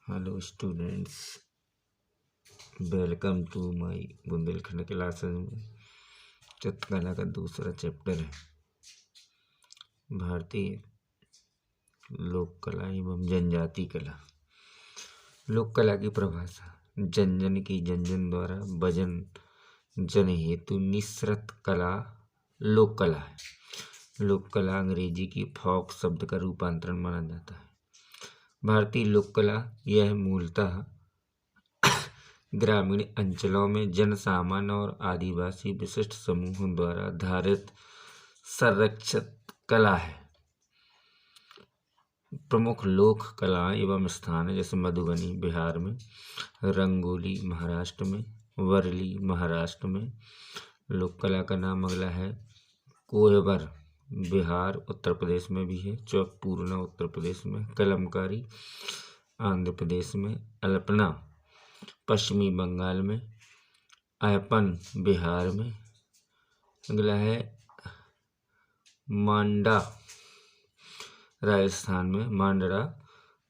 Hello students, welcome to my Bundelkhand classes में चित्रकला का दूसरा चैप्टर है भारतीय लोक कला एवं जनजाति कला। लोक कला की परिभाषा जन की जन द्वारा भजन जन हेतु निःसृत कला लोक कला है। लोक कला अंग्रेजी की फोक शब्द का रूपांतरण माना जाता है। भारतीय लोक कला यह मूलतः ग्रामीण अंचलों में जन सामान्य और आदिवासी विशिष्ट समूहों द्वारा धारित संरक्षित कला है। प्रमुख लोक कलाएं एवं स्थान जैसे मधुबनी बिहार में, रंगोली महाराष्ट्र में, वर्ली महाराष्ट्र में। लोक कला का नाम अगला है कोहबर बिहार उत्तर प्रदेश में भी है, चौक पूर्णा उत्तर प्रदेश में, कलमकारी आंध्र प्रदेश में, अल्पना पश्चिमी बंगाल में, अयपन बिहार में। अगला है मांडा राजस्थान में, मांडरा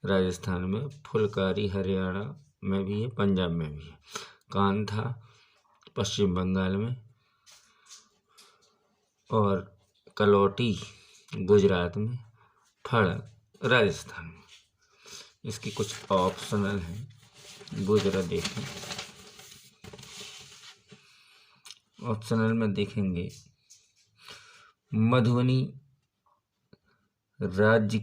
राजस्थान में, फुलकारी हरियाणा में भी है, पंजाब में भी है, कांथा पश्चिम बंगाल में और कलौटी गुजरात में, फड़ राजस्थान में। इसकी कुछ ऑप्शनल हैं, वो जरा देखें। ऑप्शनल में देखेंगे मधुबनी राज्य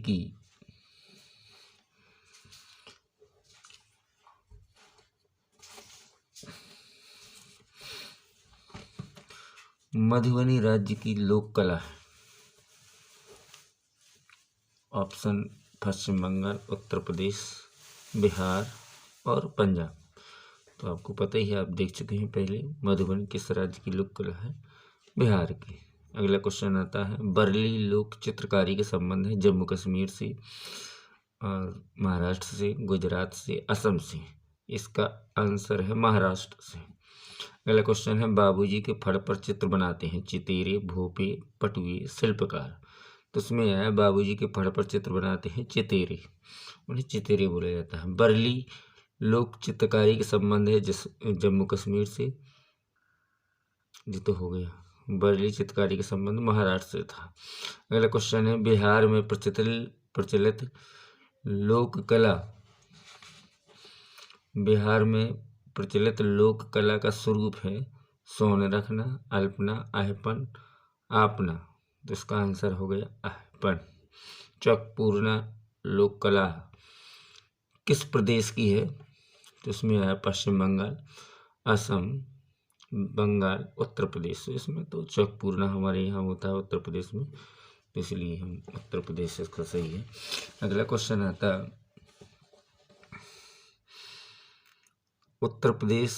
की लोक कला है। ऑप्शन पश्चिम बंगाल, उत्तर प्रदेश, बिहार और पंजाब। तो आपको पता ही है, आप देख चुके हैं पहले, मधुबनी किस राज्य की लोक कला है? बिहार की। अगला क्वेश्चन आता है बरली लोक चित्रकारी के संबंध है जम्मू कश्मीर से और महाराष्ट्र से, गुजरात से, असम से। इसका आंसर है महाराष्ट्र से। अगला क्वेश्चन है बाबूजी के फड़ पर चित्र बनाते हैं चितेरे, भोपे, पटुए, शिल्पकार। तो उसमें आया बाबूजी के फड़ पर चित्र बनाते हैं चितेरे, उन्हें चितेरे बोला जाता है। बरली लोक चित्रकारी के संबंध है जम्मू कश्मीर से, ये तो हो गया। बरली चित्रकारी का संबंध महाराष्ट्र से था। अगला क्वेश्चन है बिहार में प्रचलित लोक कला, बिहार में प्रचलित लोक कला का स्वरूप है सोन रखना, अल्पना, आहपन, आपना। तो इसका आंसर हो गया आहपन। चौकपूर्णा लोक कला किस प्रदेश की है? तो इसमें आया पश्चिम बंगाल, असम, बंगाल, उत्तर प्रदेश। इसमें तो चौकपूर्णा हमारे यहाँ होता है उत्तर प्रदेश में, तो इसलिए हम उत्तर प्रदेश इसका सही है। अगला क्वेश्चन आता उत्तर प्रदेश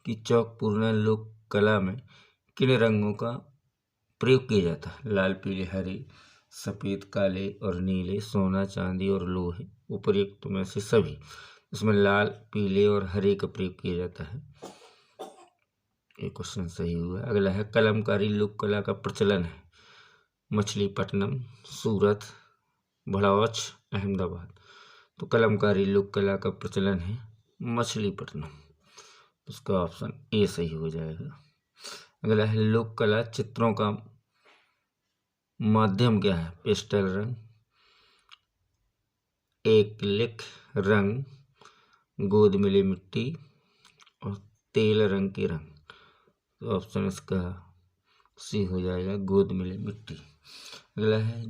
की चौकपूर्णा लोक कला में किन रंगों का प्रयोग किया जाता है? लाल, पीले, हरे, सफ़ेद, काले और नीले, सोना, चांदी और लोहे। उपर्युक्त में से सभी। इसमें लाल, पीले और हरे का प्रयोग किया जाता है। ये क्वेश्चन सही हुआ। अगला है कलमकारी लोक कला का प्रचलन है मछलीपट्टनम, सूरत, भड़ौच, अहमदाबाद। तो कलमकारी लोक कला का प्रचलन है मछलीपट्टनम। उसका ऑप्शन ए सही हो जाएगा। अगला है लोक कला चित्रों का माध्यम क्या है? पेस्टल रंग, एक्रिलिक रंग, गोद मिली मिट्टी और तेल रंग के रंग। तो ऑप्शन इसका सी हो जाएगा, गोद मिली मिट्टी। अगला है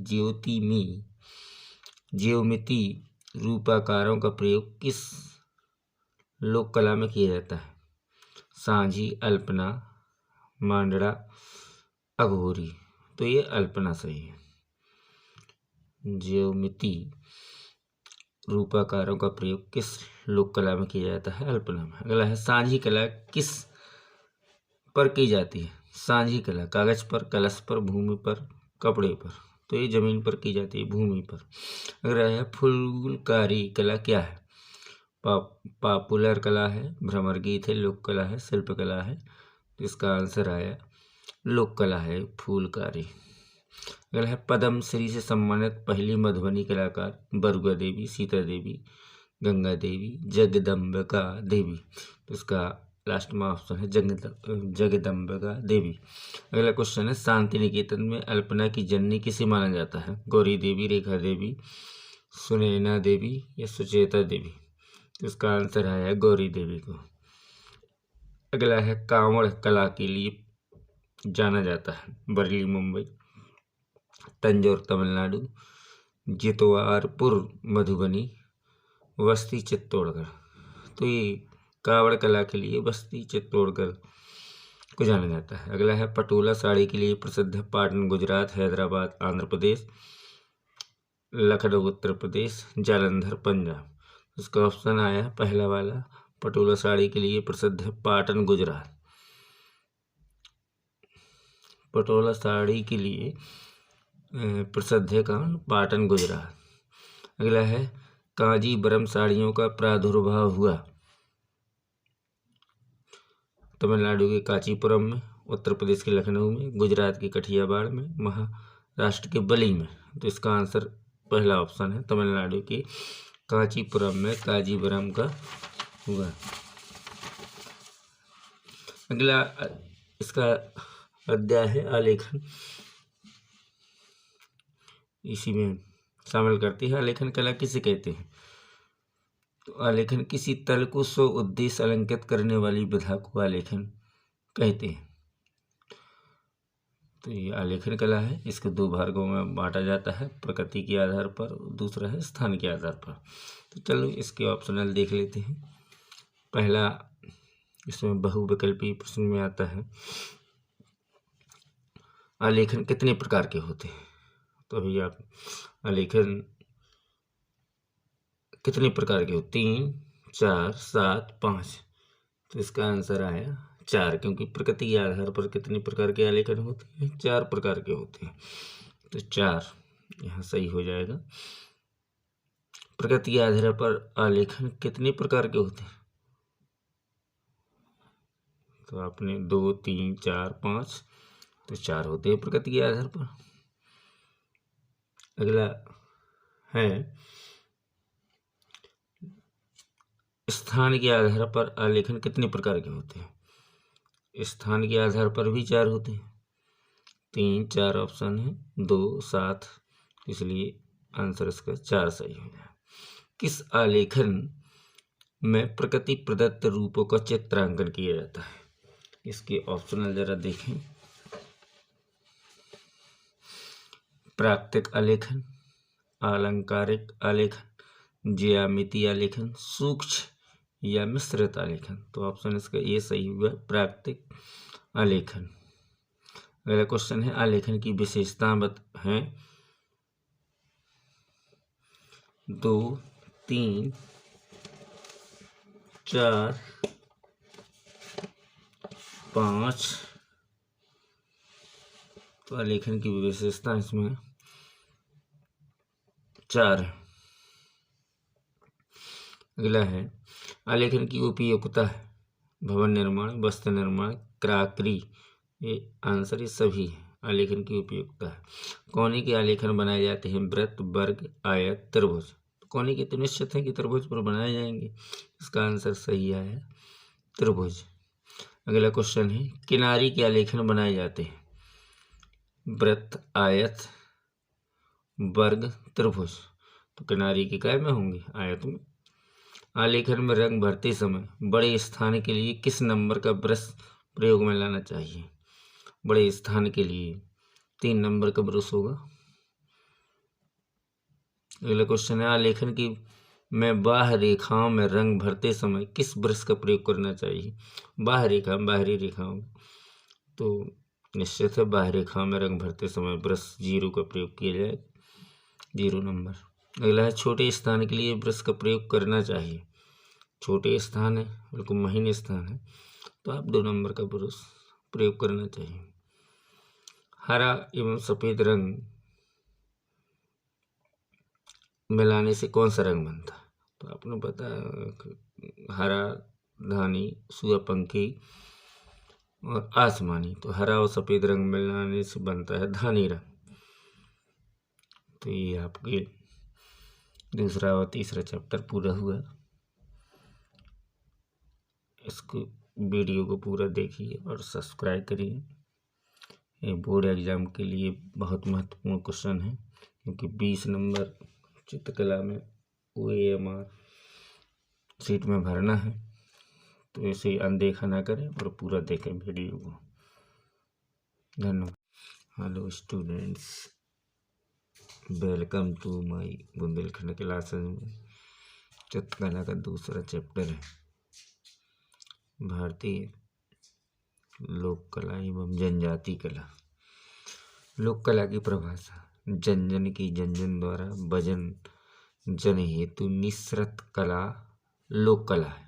ज्योमिति रूपाकारों का प्रयोग किस लोक कला में किया जाता है? सांझी, अल्पना, मांडरा, अघोरी। तो ये अल्पना सही है। ज्योमिति रूपाकारों का प्रयोग किस लोक कला में किया जाता है? अल्पना में। अगला है सांझी कला किस पर की जाती है? सांझी कला कागज पर, कलश पर, भूमि पर, कपड़े पर। तो ये जमीन पर की जाती है, भूमि पर। अगला है फुलकारी कला क्या है? पॉपुलर कला है, भ्रमर गीत है, लोक कला है, शिल्प कला है। तो इसका आंसर आया लोक कला है, फूलकारी। अगला है पद्मश्री से सम्मानित पहली मधुबनी कलाकार? बरुआ देवी, सीता देवी, गंगा देवी, जगदम्बिका देवी। तो इसका लास्ट में ऑप्शन है जगदम्बिका देवी। अगला क्वेश्चन है शांति निकेतन में अल्पना की जननी किसे माना जाता है? गौरी देवी, रेखा देवी, सुनैना देवी या सुचेता देवी। तो इसका आंसर है गौरी देवी को। अगला है कांवड़ कला के लिए जाना जाता है? बरेली मुंबई, तंजौर तमिलनाडु, जितवारपुर मधुबनी, बस्ती चित्तौड़गढ़। तो ये कावड़ कला के लिए बस्ती चित्तौड़गढ़ को जाना जाता है। अगला है पटोला साड़ी के लिए प्रसिद्ध है? पाटन गुजरात, हैदराबाद आंध्र प्रदेश, लखनऊ उत्तर प्रदेश, जालंधर पंजाब। इसका ऑप्शन आया है पहला वाला, पटोला साड़ी के लिए प्रसिद्ध है पाटन गुजरात। पटोला साड़ी के लिए प्रसिद्ध है कहाँ? पाटन गुजरात। अगला है कांजीवरम साड़ियों का प्रादुर्भाव हुआ? तमिलनाडु के कांचीपुरम में, उत्तर प्रदेश के लखनऊ में, गुजरात के कठियावाड़ में, महाराष्ट्र के बली में। तो इसका आंसर पहला ऑप्शन है, तमिलनाडु के कांचीपुरम में कांजीवरम का हुआ। अगला इसका अध्याय है आलेखन, इसी में शामिल करती है। आलेखन कला किसे कहते हैं? तो आलेखन किसी तल को स्व उद्देश्य अलंकृत करने वाली विधा को आलेखन कहते हैं। तो ये आलेखन कला है, इसको दो भागों में बांटा जाता है, प्रकृति के आधार पर, दूसरा है स्थान के आधार पर। तो चलो इसके ऑप्शनल देख लेते हैं। पहला इसमें बहुविकल्पी प्रश्न में आता है आलेखन कितने प्रकार के होते हैं? तो अभी आप आलेखन कितने प्रकार के होते? 3, 4, 7, 5। तो इसका आंसर आया 4, क्योंकि प्रकृति के आधार पर कितने प्रकार के आलेखन होते हैं? 4 प्रकार के होते हैं। तो 4 यहाँ सही हो जाएगा। प्रकृति के आधार पर आलेखन कितने प्रकार के होते हैं? तो आपने 2, 3, 4, 5, तो 4 होते हैं प्रकृति के आधार पर। अगला है स्थान के आधार पर आलेखन कितने प्रकार के होते हैं? स्थान के आधार पर भी 4 होते हैं। 3, 4 ऑप्शन है, 2, 7, इसलिए आंसर इसका 4 सही हो जाए। किस आलेखन में प्रकृति प्रदत्त रूपों का चित्रांकन किया जाता है? इसके ऑप्शनल जरा देखें। प्राकृतिक आलेखन, अलंकारिक आलेखन, ज्यामिति आलेखन, सूक्ष्म या मिश्रित आलेखन। तो ऑप्शन इसका ये सही हुआ, प्राकृतिक आलेखन। अगला क्वेश्चन है आलेखन की विशेषता हैं? 2, 3, 4, 5। तो आलेखन की विशेषता इसमें 4 है। अगला है आलेखन की उपयोगिता है? भवन निर्माण, वस्त्र निर्माण, क्राकरी। ये आंसर ये सभी है। आलेखन की उपयोगिता है। कोने के आलेखन बनाए जाते हैं? वृत्त, वर्ग, आयत, त्रिभुज। कोने के तो निश्चित है कि त्रिभुज पर बनाए जाएंगे। इसका आंसर सही है त्रिभुज। अगला क्वेश्चन है किनारी के आलेखन बनाए जाते हैं? वृत्त, आयत, वर्ग, त्रिभुज। तो किनारी के काय में होंगे? आयत में। आलेखन में रंग भरते समय बड़े स्थान के लिए किस नंबर का ब्रश प्रयोग में लाना चाहिए? बड़े स्थान के लिए 3 नंबर का ब्रश होगा। अगला क्वेश्चन है आलेखन की में बाह्य रेखाओं में रंग भरते समय किस ब्रश का प्रयोग करना चाहिए? बाह्य रेखा, बाहरी रेखाओं, तो निश्चित है बाह्य रेखाओं में रंग भरते समय ब्रश 0 का प्रयोग किया जाए, 0 नंबर। अगला है छोटे स्थान के लिए ब्रश का प्रयोग करना चाहिए? छोटे स्थान है, बिल्कुल महीन स्थान है, तो आप 2 नंबर का ब्रश प्रयोग करना चाहिए। हरा एवं सफ़ेद रंग मिलाने से कौन सा रंग बनता है? तो आपने पता हरा, धानी, सूर्यपंखी और आसमानी। तो हरा और सफ़ेद रंग मिलाने से बनता है धानी रंग। तो ये आपके दूसरा और तीसरा चैप्टर पूरा हुआ। इसको वीडियो को पूरा देखिए और सब्सक्राइब करिए। ये बोर्ड एग्जाम के लिए बहुत महत्वपूर्ण क्वेश्चन है, क्योंकि 20 नंबर चित्रकला में OAMR सीट में भरना है। तो ऐसे ही अनदेखा ना करें और पूरा देखें वीडियो को। धन्यवाद। Hello students, welcome to my Bundelkhand classes में चित्रकला का दूसरा चैप्टर है भारतीय लोक कला एवं जनजाति कला। लोक कला की परिभाषा जंजन की जंजन द्वारा भजन जन हेतु निःसृत कला लोक कला है।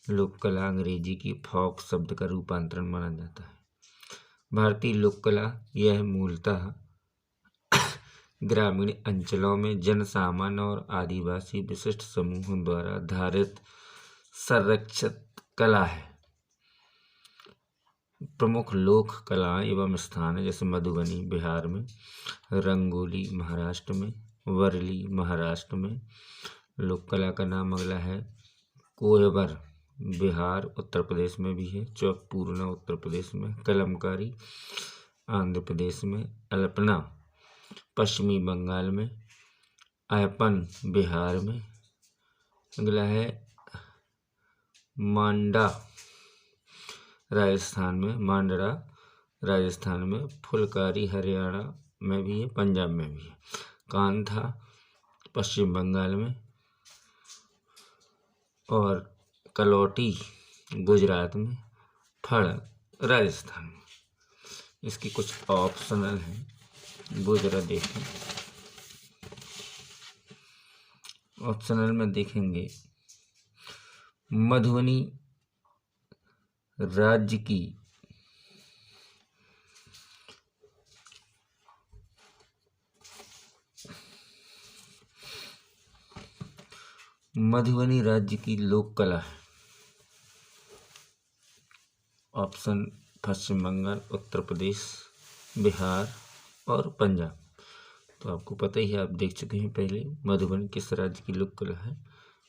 लोक कला अंग्रेजी की फोक शब्द का रूपांतरण माना जाता है। भारतीय लोक कला यह मूलतः ग्रामीण अंचलों में जन सामान्य और आदिवासी विशिष्ट समूहों द्वारा धारित संरक्षित कला है। प्रमुख लोक कलाएं एवं स्थान जैसे मधुबनी बिहार में, रंगोली महाराष्ट्र में, वर्ली महाराष्ट्र में। लोक कला का नाम अगला है कोहबर बिहार उत्तर प्रदेश में भी है, चौकपूर्णा उत्तर प्रदेश में, कलमकारी आंध्र प्रदेश में, अल्पना पश्चिमी बंगाल में, अयपन बिहार में। अगला है मांडा राजस्थान में, मांडरा राजस्थान में, फुलकारी हरियाणा में भी है, पंजाब में भी है, कांथा पश्चिम बंगाल में और कलौटी गुजरात में, फड़ राजस्थान में। इसकी कुछ ऑप्शनल हैं, वो जरा देखें। ऑप्शनल में देखेंगे मधुबनी राज्य की लोक कला है। ऑप्शन पश्चिम बंगाल, उत्तर प्रदेश, बिहार और पंजाब। तो आपको पता ही है, आप देख चुके हैं पहले, मधुबनी किस राज्य की लोक कला है?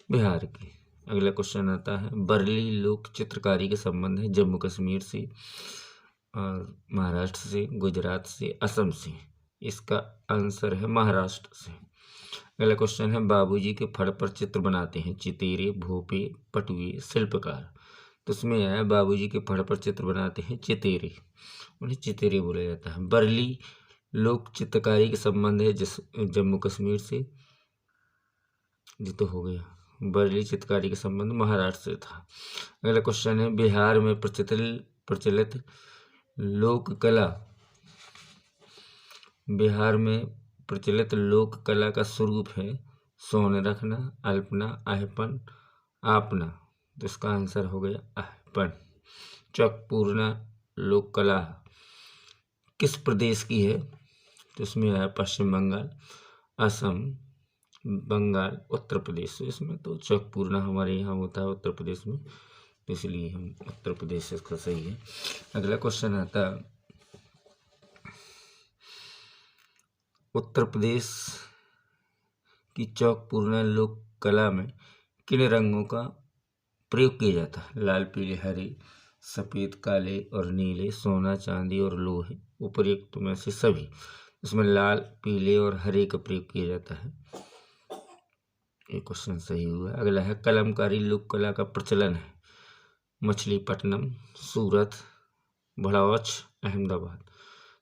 बिहार की। अगला क्वेश्चन आता है बरली लोक चित्रकारी के संबंध है जम्मू कश्मीर से और महाराष्ट्र से, गुजरात से, असम से। इसका आंसर है महाराष्ट्र से। अगला क्वेश्चन है बाबूजी के फड़ पर चित्र बनाते हैं चितेरे, भोपे, पटुए, शिल्पकार। तो उसमें आया बाबूजी के फड़ पर चित्र बनाते हैं चितेरे, उन्हें चितेरे बोला जाता है। बरली लोक चित्रकारी के संबंध है जम्मू कश्मीर से, ये तो हो गया। बरली चित्रकारी का संबंध महाराष्ट्र से था। अगला क्वेश्चन है बिहार में प्रचलित लोक कला, बिहार में प्रचलित लोक कला का स्वरूप है सोन रखना, अल्पना, आहपन, आपना। तो इसका आंसर हो गया आहपन। चौकपूर्णा लोक कला किस प्रदेश की है? तो इसमें आया पश्चिम बंगाल, असम, बंगाल, उत्तर प्रदेश। इसमें तो चौकपूर्णा हमारे यहाँ होता है उत्तर प्रदेश में, तो इसलिए हम उत्तर प्रदेश इसका सही है। अगला क्वेश्चन आता उत्तर प्रदेश की चौकपूर्णा लोक कला में किन रंगों का प्रयोग किया जाता है? लाल, पीले, हरे, सफ़ेद, काले और नीले, सोना, चांदी और लोहे। उपर्युक्त में से सभी। इसमें लाल, पीले और हरे का प्रयोग किया जाता है। ये क्वेश्चन सही हुआ। अगला है कलमकारी लोक कला का प्रचलन है मछलीपट्टनम, सूरत, भड़ौच, अहमदाबाद।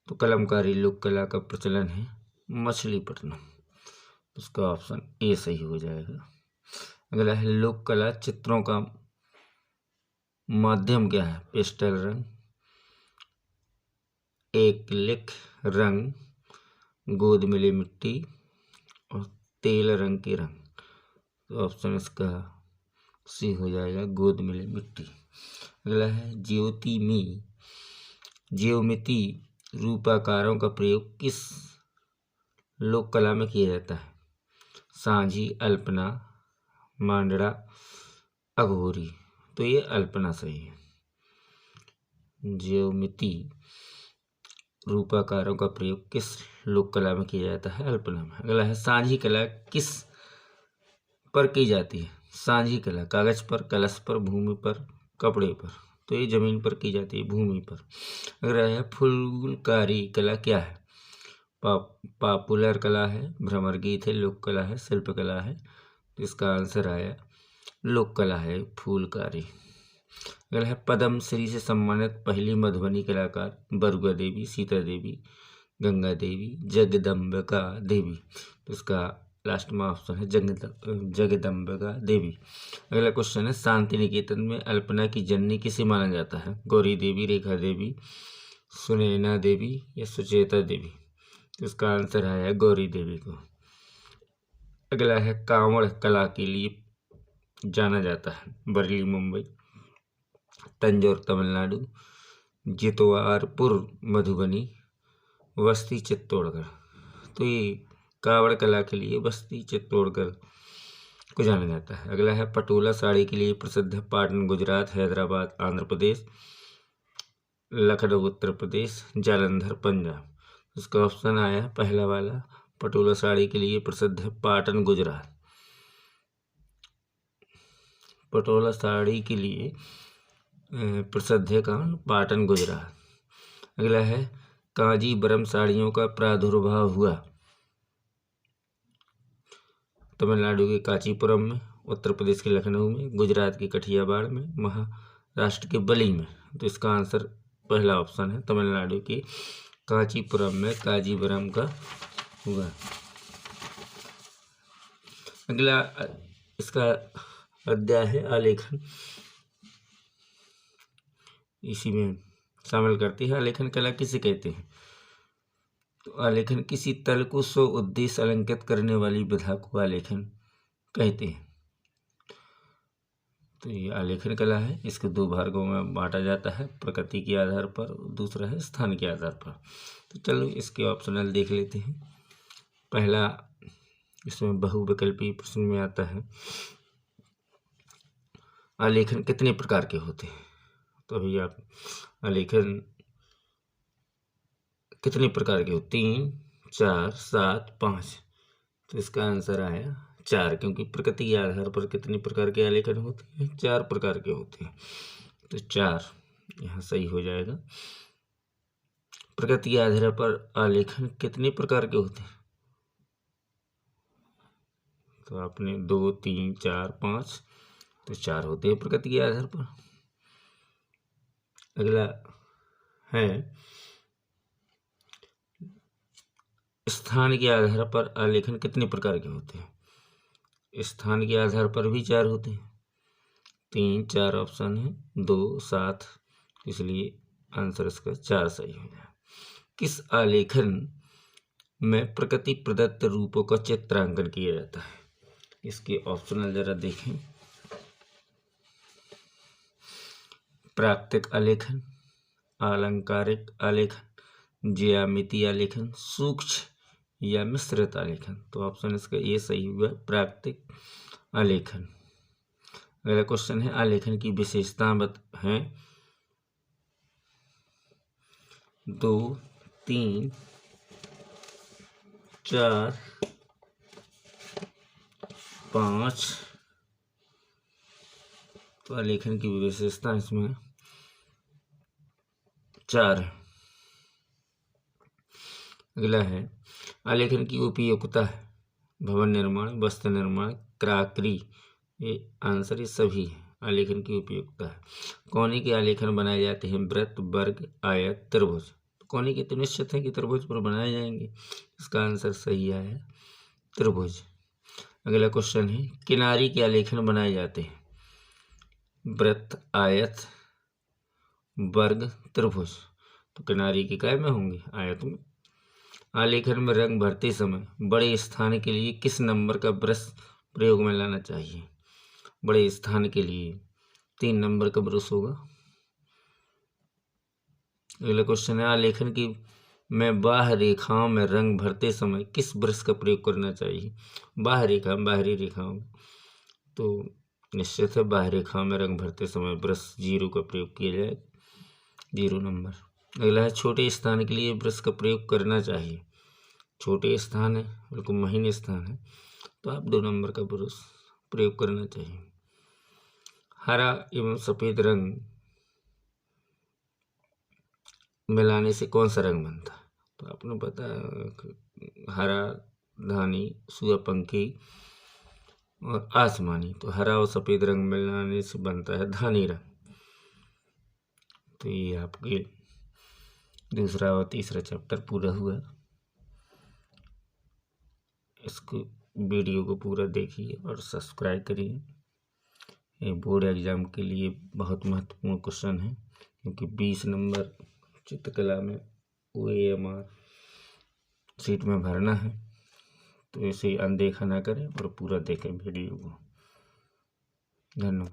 तो कलमकारी लोक कला का प्रचलन है मछलीपट्टनम। उसका ऑप्शन ए सही हो जाएगा। अगला है लोक कला चित्रों का माध्यम क्या है? पेस्टल रंग, एक्रिलिक रंग, गोद मिली मिट्टी और तेल रंग के रंग। तो ऑप्शन इसका सी हो जाएगा, गोद मिली मिट्टी। अगला है ज्योमिति रूपाकारों का प्रयोग किस लोक कला में किया जाता है? सांझी, अल्पना, मांडरा, अघोरी। तो ये अल्पना सही है। ज्योमिति रूपाकारों का प्रयोग किस लोक कला में किया जाता है? अल्पना में। अगला है सांझी कला किस पर की जाती है। सांझी कला कागज पर, कलश पर, भूमि पर, कपड़े पर। तो ये जमीन पर की जाती है, भूमि पर। अगला है फुलकारी कला क्या है? पॉपुलर कला है, भ्रमर गीत है, लोक कला है, शिल्प कला है। तो इसका आंसर आया लोक कला है फूलकारी। अगला है पद्म श्री से सम्मानित पहली मधुबनी कलाकार? बरुआ देवी, सीता देवी, गंगा देवी, जगदम्बिका देवी। तो इसका लास्ट में ऑप्शन है जगदम्बिका देवी। अगला क्वेश्चन है शांति निकेतन में अल्पना की जननी किसे माना जाता है? गौरी देवी, रेखा देवी, सुनैना देवी या सुचेता देवी। तो इसका आंसर है गौरी देवी को। अगला है कांवड़ कला के लिए जाना जाता है? बरेली मुंबई, तंजौर तमिलनाडु, जितवारपुर मधुबनी, बस्ती चित्तौड़गढ़। तो ये कांवड़ कला के लिए बस्ती चित्तौड़गढ़ को जाना जाता है। अगला है पटोला साड़ी के लिए प्रसिद्ध है? पाटन गुजरात, हैदराबाद आंध्र प्रदेश, लखनऊ उत्तर प्रदेश, जालंधर पंजाब। इसका ऑप्शन आया पहला वाला, पटोला साड़ी के लिए प्रसिद्ध है पाटन गुजरात। पटोला साड़ी के लिए प्रसिद्ध है कहाँ? पाटन गुजरात। अगला है कांजीवरम साड़ियों का प्रादुर्भाव हुआ? तमिलनाडु के कांचीपुरम में, उत्तर प्रदेश के लखनऊ में, गुजरात के कठियावाड़ में, महाराष्ट्र के बली में। तो इसका आंसर पहला ऑप्शन है, तमिलनाडु के कांचीपुरम में कांजीवरम का हुआ। अगला इसका अध्याय है आलेखन, इसी में शामिल करती है। आलेखन कला किसे कहते हैं? तो आलेखन किसी तल को स्व उद्देश्य अलंकृत करने वाली विधा को आलेखन कहते हैं। तो ये आलेखन कला है। इसको दो भागों में बांटा जाता है, प्रकृति के आधार पर, दूसरा है स्थान के आधार पर। तो चलो इसके ऑप्शनल देख लेते हैं। पहला इसमें बहुविकल्पी प्रश्न में आता है आलेखन कितने प्रकार के होते हैं? तो अभी आप आलेखन कितने प्रकार के होते? 3, 4, 7, 5। तो इसका आंसर आया 4, क्योंकि प्रकृति के आधार पर कितने प्रकार के आलेखन होते हैं? 4 प्रकार के होते हैं। तो 4 यहाँ सही हो जाएगा। प्रकृति के आधार पर आलेखन कितने प्रकार के होते हैं? तो आपने 2, 3, 4, 5, तो 4 होते हैं प्रकृति के आधार पर। अगला है स्थान के आधार पर आलेखन कितने प्रकार के होते हैं? स्थान के आधार पर भी 4 होते हैं। 3, 4 ऑप्शन है, 2, 7, इसलिए आंसर इसका 4 सही हो जाए। किस आलेखन में प्रकृति प्रदत्त रूपों का चित्रांकन किया जाता है? इसके ऑप्शनल जरा देखें। प्राकृतिक आलेखन, अलंकारिक आलेखन, ज्यामितीय आलेखन, सूक्ष्म या मिश्रित आलेखन। तो ऑप्शन इसका ये सही हुआ, प्राकृतिक आलेखन। अगला क्वेश्चन है आलेखन की विशेषता हैं? 2, 3, 4, 5। तो आलेखन की विशेषता इसमें 4 है। अगला है आलेखन की उपयोगिता है? भवन निर्माण, वस्त्र निर्माण, क्राकरी। ये आंसर ये सभी है। आलेखन की उपयोगिता है। कोने के आलेखन बनाए जाते हैं? वृत्त, वर्ग, आयत, त्रिभुज। कोने के तो निश्चित है कि त्रिभुज पर बनाए जाएंगे। इसका आंसर सही है त्रिभुज। अगला क्वेश्चन है किनारी के आलेखन बनाए जाते हैं? वृत्त, आयत, वर्ग, त्रिभुज। तो किनारी के काय में होंगे? आयत में। आलेखन में रंग भरते समय बड़े स्थान के लिए किस नंबर का ब्रश प्रयोग में लाना चाहिए? बड़े स्थान के लिए 3 नंबर का ब्रश होगा। अगला क्वेश्चन है आलेखन की में बाह्य रेखाओं में रंग भरते समय किस ब्रश का प्रयोग करना चाहिए? बाह्य रेखा, बाहरी रेखाओं में तो निश्चित है बाह्य रेखाओं में रंग भरते समय ब्रश 0 का प्रयोग किया जाए, 0 नंबर। अगला है छोटे स्थान के लिए ब्रश का प्रयोग करना चाहिए? छोटे स्थान है, बिल्कुल महीन स्थान है, तो आप 2 नंबर का ब्रश प्रयोग करना चाहिए। हरा एवं सफ़ेद रंग मिलाने से कौन सा रंग बनता है? तो आपने पता हरा, धानी, सूर्यपंखी और आसमानी। तो हरा और सफ़ेद रंग मिलाने से बनता है धानी रंग। तो ये आपके दूसरा और तीसरा चैप्टर पूरा हुआ। इसको वीडियो को पूरा देखिए और सब्सक्राइब करिए। ये बोर्ड एग्ज़ाम के लिए बहुत महत्वपूर्ण क्वेश्चन है, क्योंकि 20 नंबर चित्रकला में OAMR सीट में भरना है। तो इसे अनदेखा ना करें और पूरा देखें वीडियो को। धन्यवाद।